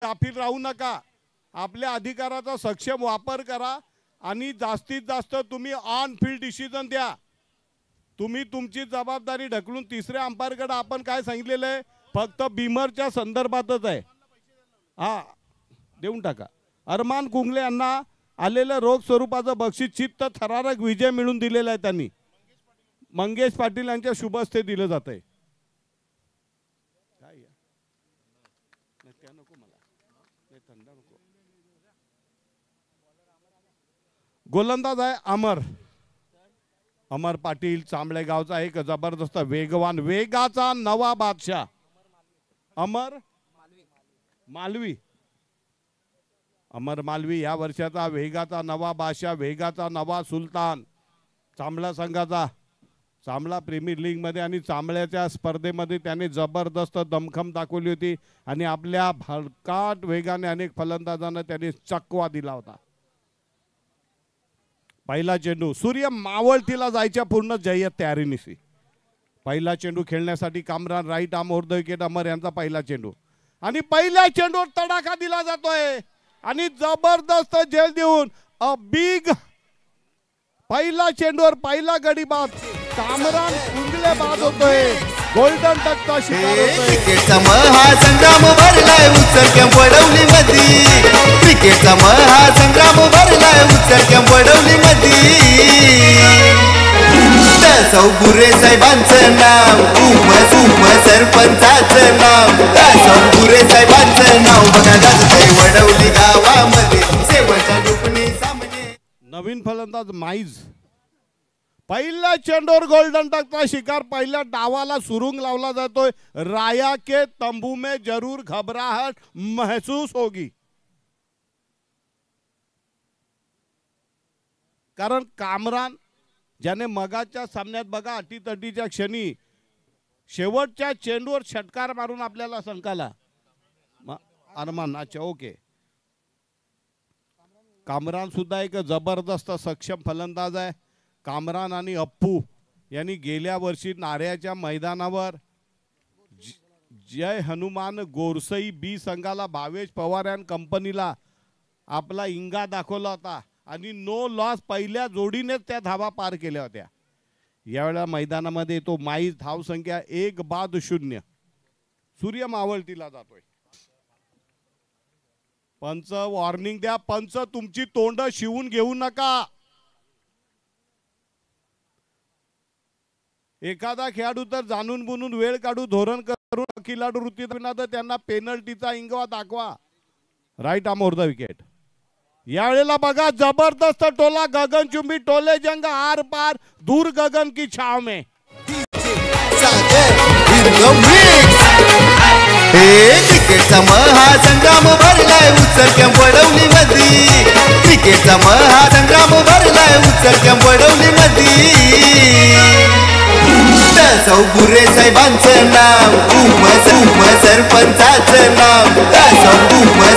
गाफील राहू नका, आपल्या अधिकाराचा सक्षम वापर करा आणि जास्तीत जास्त तुम्ही ऑन फील्ड डिसिजन द्या। तुम्ही तुमची जबाबदारी ढकलून तिसऱ्या अंपायरकडे आपण काय सांगितलेलं आहे, फक्त बीमरच्या संदर्भातच आहे, हा देऊन टाका। अरमान कुंगले यांना आलेलं रोख स्वरूपाचं बक्षीस चित्त थरारक विजय मिळून दिलेला आहे त्यांनी, मंगेश पाटील यांच्या शुभ हस्ते दिलं जात आहे। गोलंदाज आहे अमर पाटील, चांबळे गावचा एक जबरदस्त वेगवान, वेगाचा नवा बादशाह अमर मालवी या वर्षाचा वेगाचा नवा बादशाह, वेगाचा नवा सुलतान, चांबळा संघाचा। चांबळा प्रीमियर लीग मध्ये आणि चांबळ्याच्या स्पर्धेमध्ये त्याने जबरदस्त दमखम दाखवली होती आणि आपल्या भरकाट वेगाने अनेक फलंदाजांना त्याने चकवा दिला होता। पहिला चेंडू, सूर्य मावळतीला जायच्या पूर्ण जय्यत तयारीनिशी पहिला चेंडू खेळण्यासाठी Kamran right arm over the wicket Amar यांचा पहिला चेंडू आणि पहिल्या चेंडूवर तडाखा दिला जातोय आणि जबरदस्त झेल देऊन बिग पहिला चेंडूवर पहिला गडी बाद कामरान कुंगले बाद होतोय, गोल्डन टचचा शिकार होतोय। क्रिकेटचा महासंग्राम भरलाय उचलक्या पडवली मधी, क्रिकेटचा महासंग्राम भरलाय उचलक्या पडवली मधी। दासोबुरे साहेबांचं नाव, उम सरपंचाचं नाव, दासोबुरे साहेबांचं नाव बघा गाजतंय वडवली गावामध्ये, सेवाच्या दुपणी सामने। नवीन फलंदाज माईज, पहिल्या चेंडूवर गोल्डन टचचा शिकार, पहिल्या डावाला सुरुंग लावला जातोय। राया के तंबू में जरूर घबराहट महसूस होगी, कारण कामरान ज्याने मगाच्या सामन्यात बघा अटीतटीच्या क्षणी शेवटच्या चेंडूवर षटकार मारून आपल्याला संकाला अरमान, अच्छा ओके। कामरान सुद्धा एक जबरदस्त सक्षम फलंदाज आहे। कामरान आणि अप्पू यांनी गेल्या वर्षी नाऱ्याच्या मैदानावर जय हनुमान गोरसई बी संघाला भावेश पवार या कंपनीला आपला इंगा दाखवला होता आणि नो लॉस पहिल्या जोडीनेच त्या धावा पार केल्या होत्या। यावेळेला मैदानामध्ये तो माईज धाव संख्या 1-0, सूर्य मावळतीला जातोय। पंच वॉर्निंग द्या, पंच तुमची तोंड शिवून घेऊ नका। एखादा खेळाडू तर जाणून बुनून वेळ काढू धोरण करून खिलाडू वृत्ती तर त्यांना पेनल्टीचा इंगवा दाखवा। Right arm over the wicket, यावेळेला बघा जबरदस्त टोला, गगनचुंबी टोले जंग आर पार दूर गगन की छाव में। क्रिकेटचा महासंग्राम भरलाय उचलक्या पडवली मधी, क्रिकेटचा महासंग्राम भरलाय उचलक्या पडवली मधी। दासोबुरे साहेबांचं नाव, उम सरपंचाचं नाव,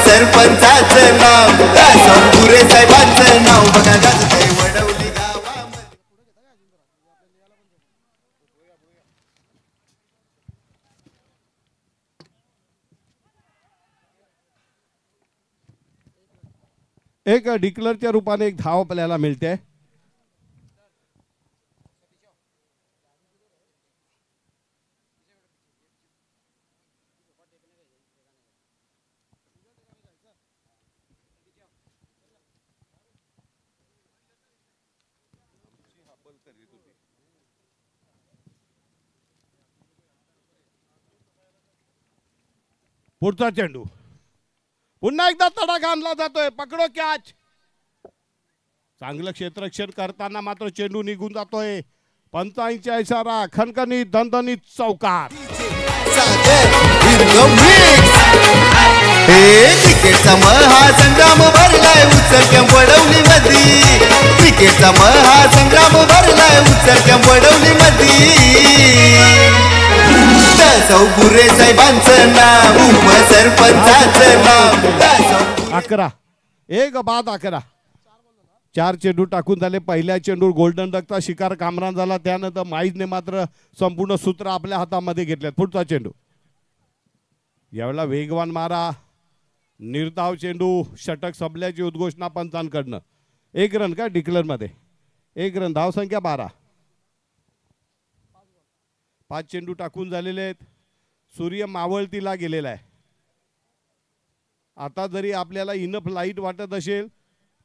सरपंचाचं नाव, दासोबुरे साहेबांचं नाव बघा गाजतंय वडवली गावामध्ये। एक डिक्लरच्या रूपाने एक धाव आपल्याला मिळते। पुढचा चेंडू पुन्हा एकदा तडाखा आणला जातोय, पकडो कॅच। चांगलं क्षेत्ररक्षण करताना मात्र चेंडू निघून जातोय। पंचांचा इशारा, खणखणीत दणदणीत चौकार। क्रिकेटचा महासंग्राम भरलाय उचलक्या पडवली मधी, क्रिकेटचा महासंग्राम भरलाय उचलक्या पडवली मधी। दासोबुरे साहेबांचं नाव, उम सरपंचाचं नाव, 11 1-बाद 11। 4 चेंडू टाकून झाले, पहिल्या चेंडूवर गोल्डन डकचा शिकार कामरान झाला, त्यानंतर माईजने मात्र संपूर्ण सूत्र आपल्या हातामध्ये घेतल्यात। पुढचा चेंडू, यावेळेला वेगवान मारा, निर्धाव चेंडू षटक संपल्याची उद्घोषणा पंचांकडनं. 1 रन का डिक्लेअर मध्ये 1 रन. धावसंख्या 12. 5 चेंडू टाकून झालेले आहेत. सूर्य मावळतीला गेलेला आहे. आता जरी आपल्याला इनफ लाईट वाटत असेल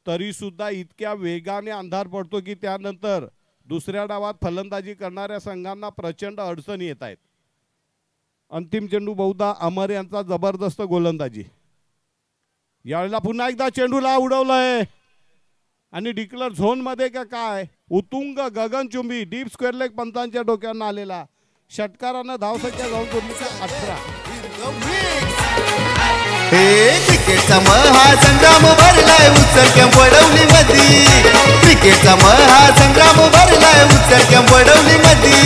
तरी सुद्धा इतक्या वेगाने अंधार पडतो की त्यानंतर दुसऱ्या डावात फलंदाजी करणाऱ्या संघांना प्रचंड अडचणी येत आहेत. अंतिम चेंडू बहुधा अमर यांचा जबरदस्त गोलंदाजी. यावेळेला पुन्हा एकदा चेंडूला उडवलंय आणि डिक्लेअर झोन मध्ये का काय उतुंग गगनचुंबी डीप स्क्वेअर लेग पंचांच्या डोक्यानं आलेला. षटकारानं धावसंख्या जाऊन जोडली 18. हे क्रिकेटचा महासंग्राम भरलाय उत्सर्ग वडवली मधी. क्रिकेटचा महासंग्राम भरलाय उत्सर्ग वडवली मधी.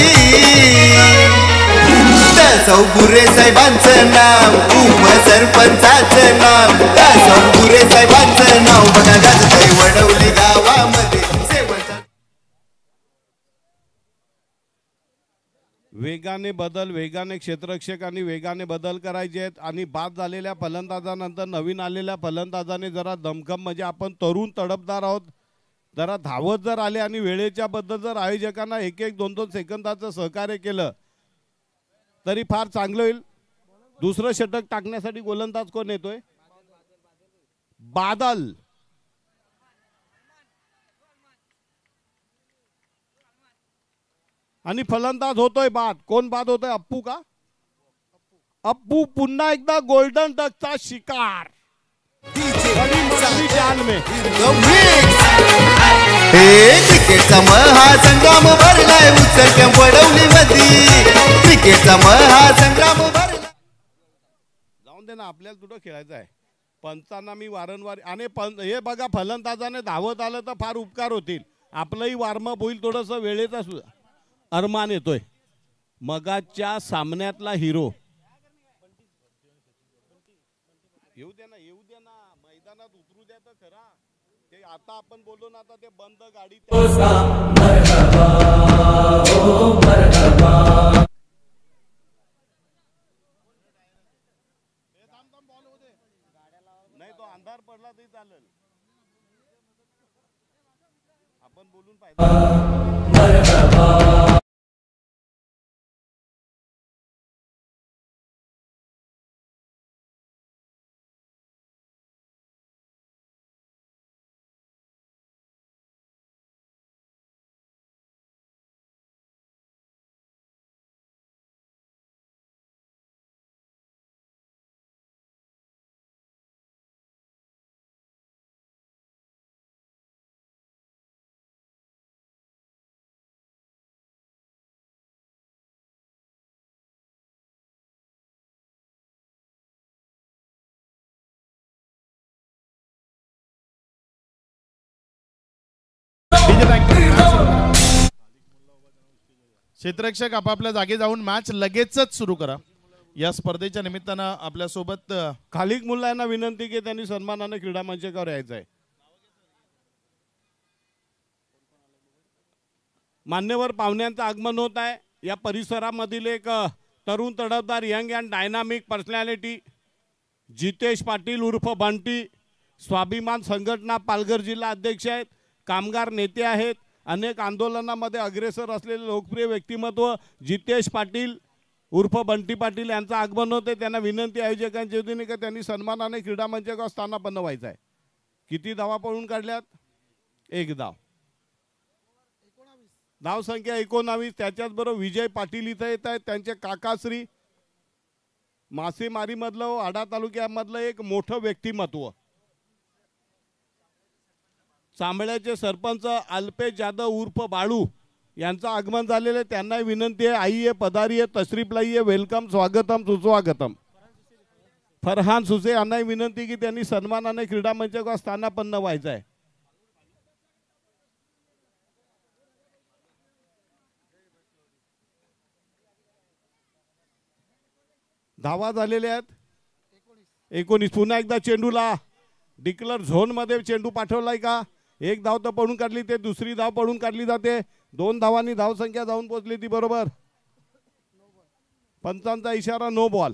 चौगुरे साहेबांचं नाव उपसरपंचाचं नाव. चौगुरे साहेबांचं नाव बघा गाजतंय वडवली गावामध्ये. वेगाने क्षेत्ररक्षकांनी वेगाने बदल करायचे आहेत आणि बाद झालेल्या फलंदाजानंतर नवीन आलेल्या फलंदाजाने जरा दमखम म्हणजे आपण तरुण तडफदार आहोत जरा धावत जर आले आणि वेळेच्या बद्दल जर आयोजकांना 1-1 2-2 सेकंदाचं सहकार्य केलं तरी फार चांगलं होईल. दुसरं षटक टाकण्यासाठी गोलंदाज कोण येतोय? बादल. आणि फलंदाज होतोय बाद. कोण बाद होतोय? अप्पू का? अप्पू पुन्हा एकदा गोल्डन डकचा शिकार. क्रिकेटचा महासंग्राम भरलाय उत्सर्ग वडवली मधी. क्रिकेटचा महासंग्राम भरला. जाऊन दे ना आपल्याला तुझं खेळायचं आहे. पंचांना मी वारंवार आणि हे बघा फलंदाजाने धावत आलं तर फार उपकार होतील. आपलंही वॉर्मअप होईल. थोडंसं वेळेचा सुद्धा अरमान येतोय. मगाच्या सामन्यातला हिरो येऊ द्या ना मैदानात उतरू द्या तर खरा. ते आता आपण बोललो ना आता ते बंद गाडी नाही तो अंधार पडला तरी चालेल. आपण बोलून पाहिजे. क्षेत्ररक्षक आपापल्या जागे जाऊन मॅच लगेचच सुरू करा. या स्पर्धेच्या निमित्तानं आपल्या सोबत खालिक मुल्ला यांना विनंती की त्यांनी सन्मानाने क्रीडा मंचावर यायचं आहे. मान्यवर पाहुण्यांचं आगमन होत आहे. या परिसरामधील एक तरुण तडफदार young and dynamic personality Jitesh Patil उर्फ बंटी स्वाभिमान संघटना पालघर जिल्हा अध्यक्ष आहेत. कामगार नेते आहेत. अनेक आंदोलनामध्ये अग्रेसर असलेले लोकप्रिय व्यक्तिमत्व जितेश पाटील उर्फ बंटी पाटील यांचं आगमन होते. त्यांना विनंती आयोजकांची होती की त्यांनी सन्मानाने क्रीडा मंचावर स्थानापन्न व्हायचं आहे. किती धावा पळून काढल्यात? 1 धाव. धावसंख्या 19. त्याच्याचबरोबर विजय पाटील इथं येत आहेत. त्यांचे काकाश्री मासेमारीमधलं आडा तालुक्यामधलं एक मोठं व्यक्तिमत्व चांबळ्याचे सरपंच अल्पेश जाधव उर्फ बाळू यांचं आगमन झालेलं. त्यांना विनंती आहे आइए पधारिए तशरीफ लाइए वेलकम स्वागतम सुस्वागतम. फरहान सुसे यांना विनंती की त्यांनी सन्मानाने क्रीडा मंचावर स्थानापन्न व्हायचं आहे. धावा झालेल्या आहेत 19. पुन्हा एकदा चेंडूला डिक्लेअर झोन मध्ये चेंडू पाठवलाय का? 1 धाव तर पडून काढली. ते दुसरी धाव पडून काढली जाते. 2 धावांनी धावसंख्या जाऊन पोहोचली ती बरोबर. पंचांचा इशारा नो बॉल.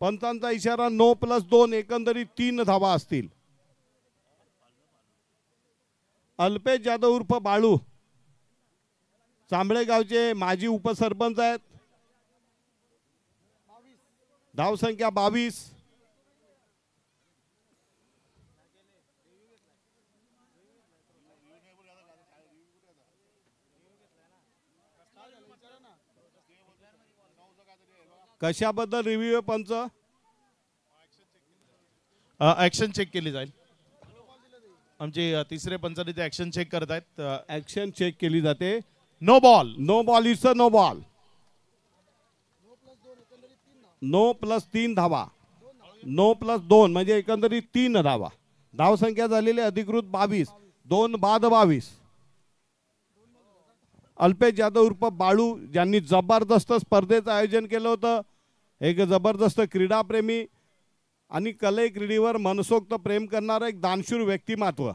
पंचांचा इशारा 9+2 एकंदरीत 3 धावा असतील. अल्पेश जाधव उर्फ बाळू चांबळे गावचे माजी उपसरपंच आहेत. धावसंख्या 22. कशाबद्दल रिव्ह्यू आहे पंच? ऍक्शन चेक केली जाईल. आमचे तिसरे पंचांनी ते ऍक्शन चेक करत आहेत. ऍक्शन चेक केली जाते. No ball. No ball is no ball. 9+3 धावा. 9+2 म्हणजे एकंदरीत 3 धावा. धावसंख्या झालेली अधिकृत 22. 2 बाद 22. अल्पेश जाधव उर्फ बाळू ज्यांनी जबरदस्त स्पर्धेचं आयोजन केलं होतं. एक जबरदस्त क्रीडाप्रेमी आणि कले क्रीडेवर मनसोक्त प्रेम करणारं एक दानशूर व्यक्तिमत्व.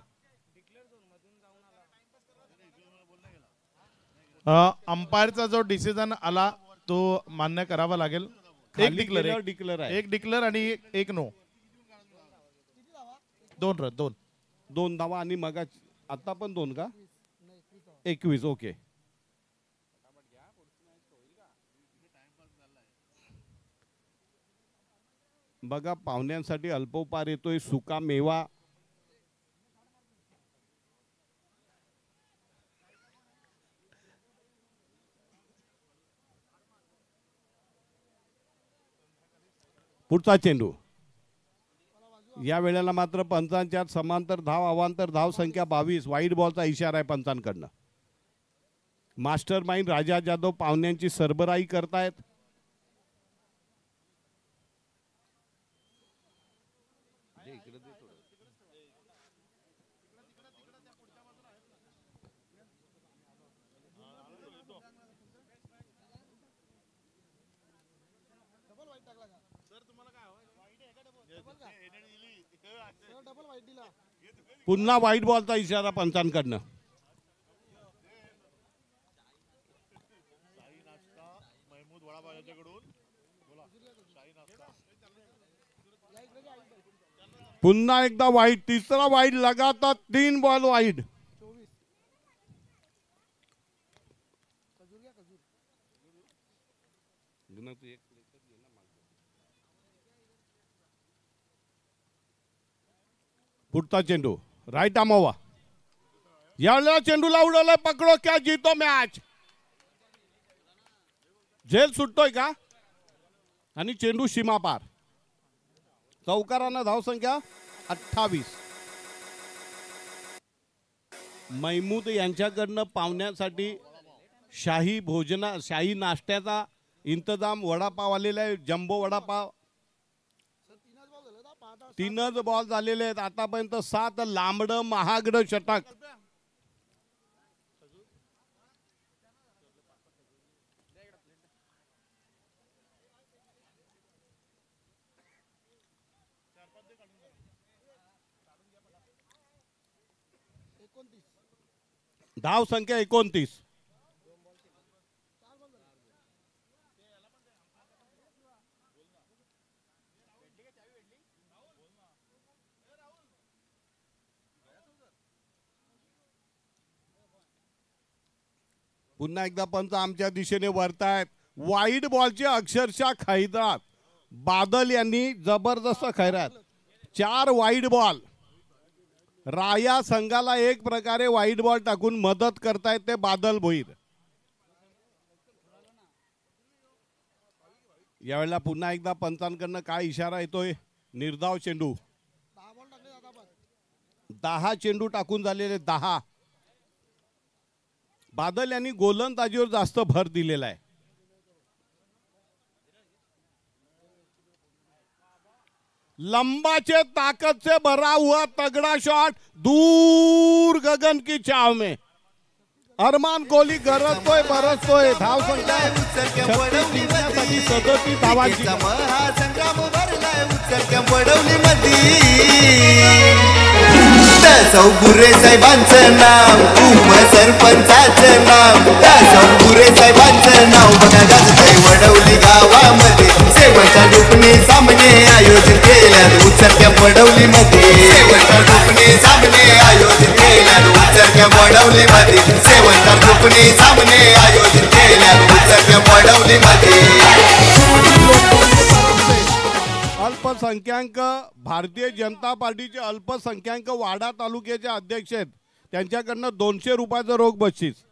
अंपायरचा जो डिसिजन आला तो मान्य करावा लागेल. एक डिक्लेअर आहे. एक डिक्लेअर आणि एक नो. 2 रन. 2 धावा आणि मग आता पण 2 का? 21. ओके. बघा पाहुण्यांसाठी अल्पोपहार येतोय. सुका मेवा. पुढचा चेंडू. या वेळेला मात्र पंचांच्या समांतर धाव अवांतर धाव संख्या 22. वाईट बॉलचा इशारा आहे पंचांकडनं. मास्टर माइंड राजा जाधव पाहुण्यांची सरबराई करतायत. पुन्हा वाईट बॉलचा इशारा पंचांकडनं. पुन्हा एकदा वाईट. तिसरा वाईट लगातार 3 बॉल वाईट. पुढचा चेंडू राईट आमावा. यावेळेला चेंडूला उडवलाय. पकडो क्या जीतो मॅच. झेल सुटतोय का? आणि चेंडू सीमा पार. चौकारांना धावसंख्या 28. महमूद यांच्याकडनं पाहुण्यांसाठी शाही नाश्त्याचा इंतजाम. वडापाव आलेला आहे. जम्बो वडापाव. 3च बॉल झालेले आहेत आतापर्यंत. 7 लांबडं महागडं षटक. धाव संख्या 29. पुन्हा एकदा पंच आमच्या दिशेने वरतायत. वाईट बॉलची अक्षरशः खैरात. बादल यांनी जबरदस्त खैरात. 4 वाईट बॉल. राया संघाला एक प्रकारे वाईट बॉल टाकून मदत करतायत ते बादल भोईर. यावेळेला पुन्हा एकदा पंचांकडनं काय इशारा येतोय? निर्धाव चेंडू. 10 चेंडू टाकून झालेले 10. बादल यांनी गोलंदाजीवर जास्त भर दिलेला आहे. लंबाचे ताकत से भरा हुआ तगड़ा शॉट दूर गगन की छाव में. अरमान कोहली गरजतोय बरसतोय. धाव संख्या 37 धावांची. महासंग्राम भरलाय उत्सर्ग वडवली गुरे साहेबांचं नाव. उपसरपंचाचं नाव. गुरे साहेबांचं नाव बघा गाजतंय वडवली गावामध्ये. सेवाच्या डुकणी सामने अल्पसंख्याक भारतीय जनता पार्टीचे अल्पसंख्याक वाडा तालुक्याचे अध्यक्ष आहेत, त्यांच्याकडनं 200 रुपयाचं रोख बक्षीस.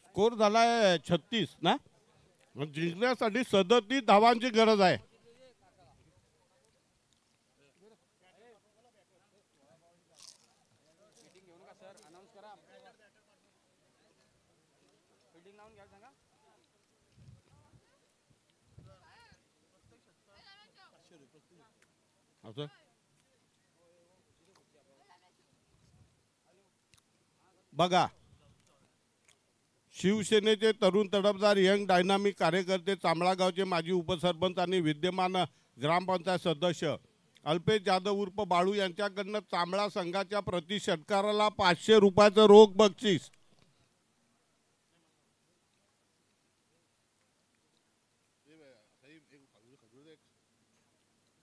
स्कोर झालाय 36 ना. जिंकण्यासाठी 37 धावांची गरज आहे. बघा, शिवसेनेचे तरुण तडफदार यंग डायनामिक कार्यकर्ते, चांबळा गावचे माजी उपसरपंच आणि विद्यमान ग्रामपंचायत सदस्य अल्पेश जाधव उर्फ बाळू यांच्याकडनं चांबळा संघाच्या प्रति षटकाराला 500 रुपयाचं रोख बक्षीस.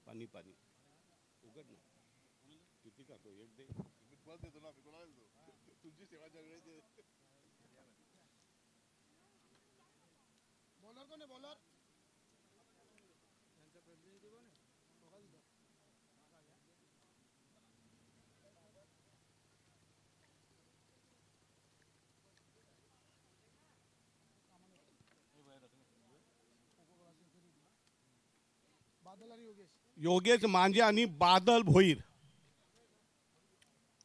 पाणी पाणी उघड ना, किती खातो एक दे, तुमची सेवा जगण्याची. बॉलर कोण आहे? बॉलर योगेश मांजे आणि बादल भोईर.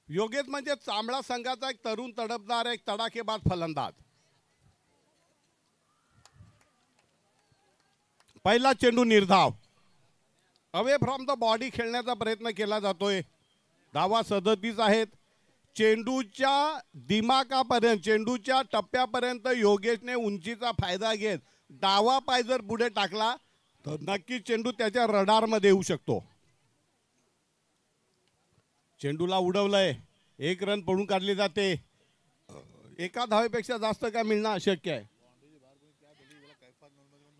योगेश म्हणजे चांबळा संघाचा एक तरुण तडफदार, एक तडाखेबाज फलंदाज. पहिला चेंडू निर्धाव, अवे फ्रॉम द बॉडी खेळण्याचा प्रयत्न केला जातोय. धावा 37 आहेत. चेंडूच्या दिमाकापर्यंत, चेंडूच्या टप्प्यापर्यंत योगेशने उंचीचा फायदा घेत डावा पाय जर पुढे टाकला तर नक्की चेंडू त्याच्या रडारमध्ये येऊ शकतो. चेंडूला उडवलंय, 1 रन पळून काढली जाते. एका धावेपेक्षा जास्त काय मिळणं अशक्य आहे.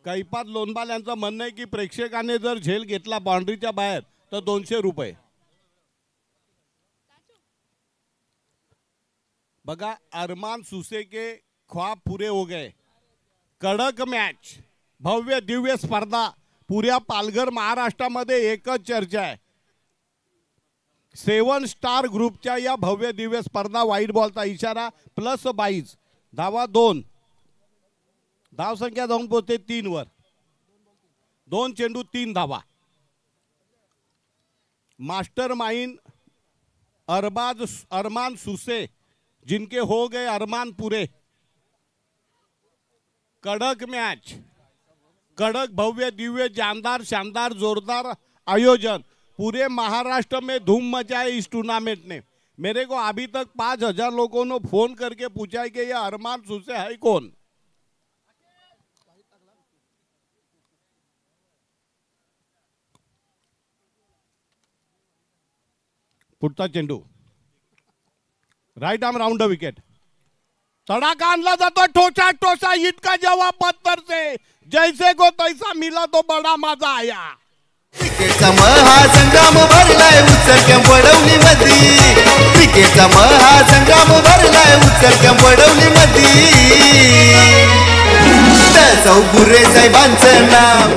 कैपात लोणबाल यांचं म्हणणं आहे की प्रेक्षकाने जर झेल घेतला बाउंड्रीच्या बाहेर तर 200 रुपये. बघा, अरमान सुसे के ख्वाब पूरे हो गए. कडक मॅच, भव्य दिव्य स्पर्धा. पुऱ्या पालघर महाराष्ट्रामध्ये एकच चर्चा आहे. 7 स्टार ग्रुपच्या या भव्य दिव्य स्पर्धा. वाईट बॉलचा इशारा, +22. धावा 2. धाव संख्या जाऊन पोहोचते 3 वर. 2 चेंडू 3 धावा. मास्टर माइंड अरमान सुसे, जिनके हो गए अरमान पूरे. कडक मैच, कडक भव्य दिव्य जानदार शानदार जोरदार आयोजन. पूरे महाराष्ट्र में धूम मचाए इस टूर्नामेंट ने. मेरे को अभी तक 5000 लोगों ने फोन करके पूछा है कि ये अरमान सुसे है कौन. पुढचा चेंडू right arm round the wicket. तड़ाका आणला जातो, ठोसा ठोसा ईट का जवाब पत्थर से. जैसे को तैसा मिला तो बड़ा मजा आया. क्रिकेटचा महासंग्राम भरलाय उचलक्या वडवली मधी. क्रिकेटचा महासंग्राम भरलाय उचलक्या वडवली मधी. गुरे साहेबांचं नाव.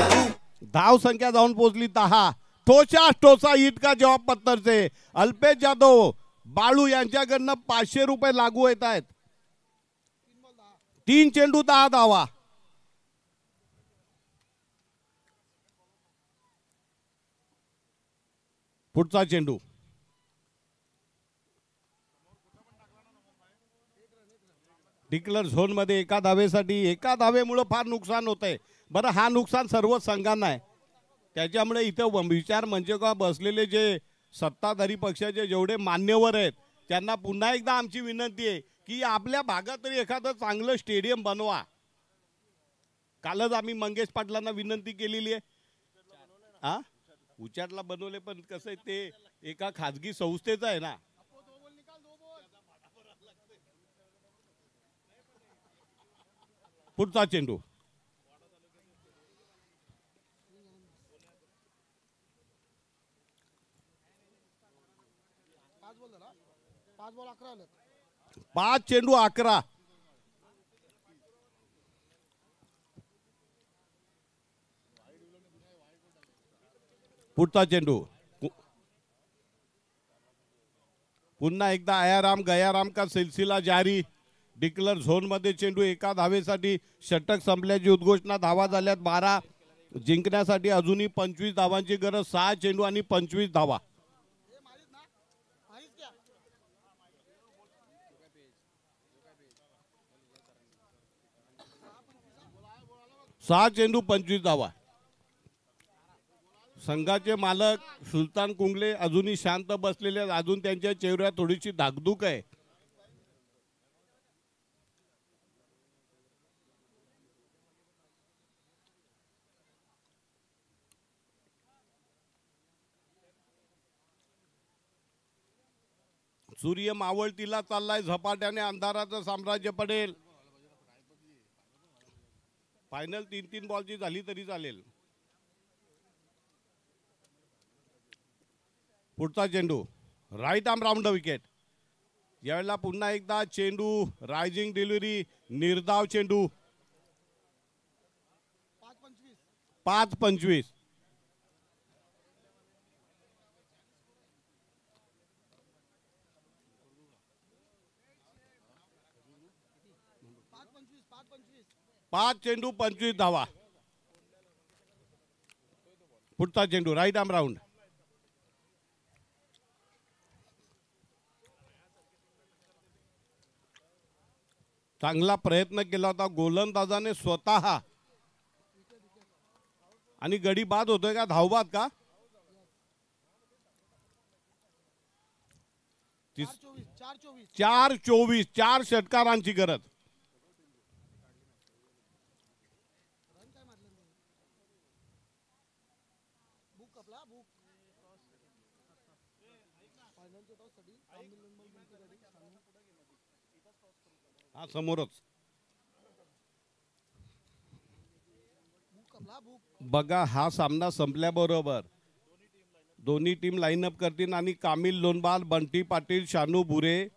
धाव संख्या जाऊन पोहोचली 10. ठोसा ठोसा ईट का जवाब पत्थर से. अल्पेश जाधव बाळू यांच्याकडनं 500 रुपये लागू येत आहेत. 3 चेंडू 10 धावा. पुढचा चेंडू डिक्लेअर झोन मध्ये. एका धावेसाठी, एका धावेमुळे फार नुकसान होतंय. बरं, हा नुकसान सर्व संघांना आहे. त्याच्यामुळे इथं विचार म्हणजे का बसलेले जे सत्ताधारी पक्षाचे जेवढे मान्यवर आहेत त्यांना पुन्हा एकदा आमची विनंती आहे की आपल्या भागात तरी एखादं चांगलं स्टेडियम बनवा. कालच आम्ही मंगेश पाटलांना विनंती केलेली आहे. हा उचाटला बनवले, पण कसं आहे ते एका खाजगी संस्थेचं आहे ना. पुढचा चेंडू पाच चेंडू 11. पुढचा चेंडू पुन्हा एकदा आयाराम गयाराम का सिलसिला जारी. डिक्लर झोन मध्ये चेंडू एका धावेसाठी. षटक संपल्याची उद्घोषणा. धावा झाल्यात 12. जिंकण्यासाठी अजूनही 25 धावांची गरज. 6 चेंडू आणि 25 धावा. 6 चेंडू 25 धावा. संघाचे मालक सुलतान कुंगले अजूनही शांत बसलेले आहेत. अजून त्यांच्या चेहऱ्यावर थोडीशी धाकधूक आहे. सूर्य मावळतीला चाललाय. झपाट्याने अंधाराचं साम्राज्य पडेल. फायनल 3-3 बॉलची झाली तरी चालेल. पुढचा चेंडू right arm round the wicket. यावेळेला पुन्हा एकदा चेंडू रायझिंग डिलिव्हरी. निर्धाव चेंडू. 5-25. पाच चेंडू 25 धावा. पुढचा चेंडू राईट आर्म राऊंड. चांगला प्रयत्न केला होता गोलंदाजाने स्वतः. आणि गडी बाद होतोय का धावबाद का? 4-24. 4 षटकारांची गरज. हा समोरच बघा. हा सामना संपल्याबरोबर दोन्ही टीम लाईनअप करतील आणि कामिल लोनबाल, बंटी पाटील, शानू भुरे,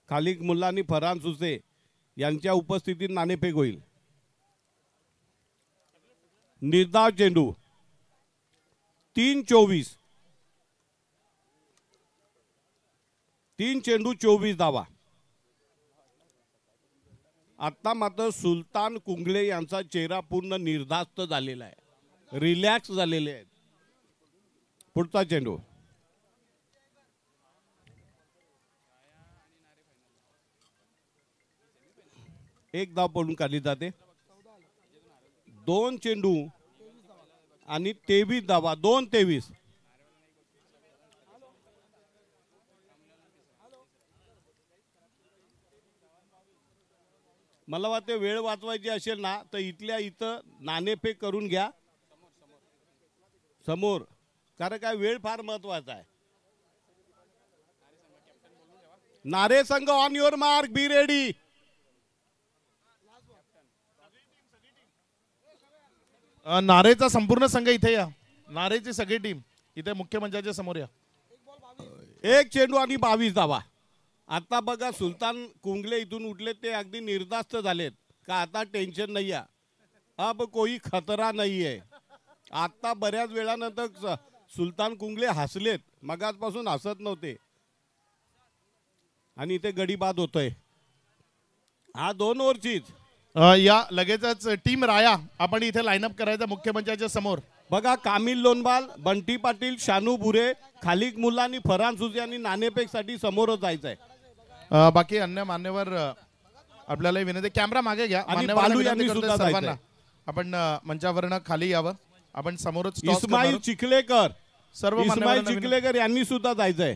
खालिक मुल्ला आणि फरहान सुसे यांच्या उपस्थितीत नाणेफेक होईल. निर्धाव चेंडू 3-24. 3 चेंडू 24 धावा. आता मात्र सुलतान कुंगले यांचा चेहरा पूर्ण निर्धास्त झालेला आहे. रिलॅक्स झालेले आहेत. पुढचा चेंडू एक धाव पडून काढली जाते. 2 चेंडू आणि 23 धावा. 2-23. मला वाटते वेळ वाचवायची असेल ना तर इथल्या इथं नाणेफेक करून घ्या समोर. कारण काय वेळ फार महत्वाचा आहे. नारे संघ on your mark be ready. नारेचा संपूर्ण संघ इथे या. नारेची सगळी टीम इथे मुख्य मंचाच्या समोर या. 1 चेंडू आणि 22 धावा. आता बघा सुलतान कुंगले इथून उठले ते अगदी निर्धास्त झालेत का आता टेन्शन नाही आहे. अब कोई खतरा नाही आहे. आता बऱ्याच वेळानंतर सुलतान कुंगले हसलेत. मगाचपासून हसत नव्हते. आणि इथे गडी बाद होतोय. हा 2 ओव्हरचीच. या लगेचच टीम राया आपण इथे लाईनअप करायचा मुख्य मंचाच्या समोर. बघा कामिल लोनबाल, बंटी पाटील, शानू भुरे, खालिक मुल्ला आणि फरहान सुसे यांनी नाणेफेक साठी समोरच जायचंय. बाकी अन्य मान्यवर आपल्याला विनंती कॅमेरा मागे घ्या. आणि बालू यांनी सुद्धा सर्वांना आपण मंचावरनं खाली यावं. आपण समोरच इस्माईल चिखलेकर, सर्व इस्माईल चिखलेकर यांनी सुद्धा जायचंय.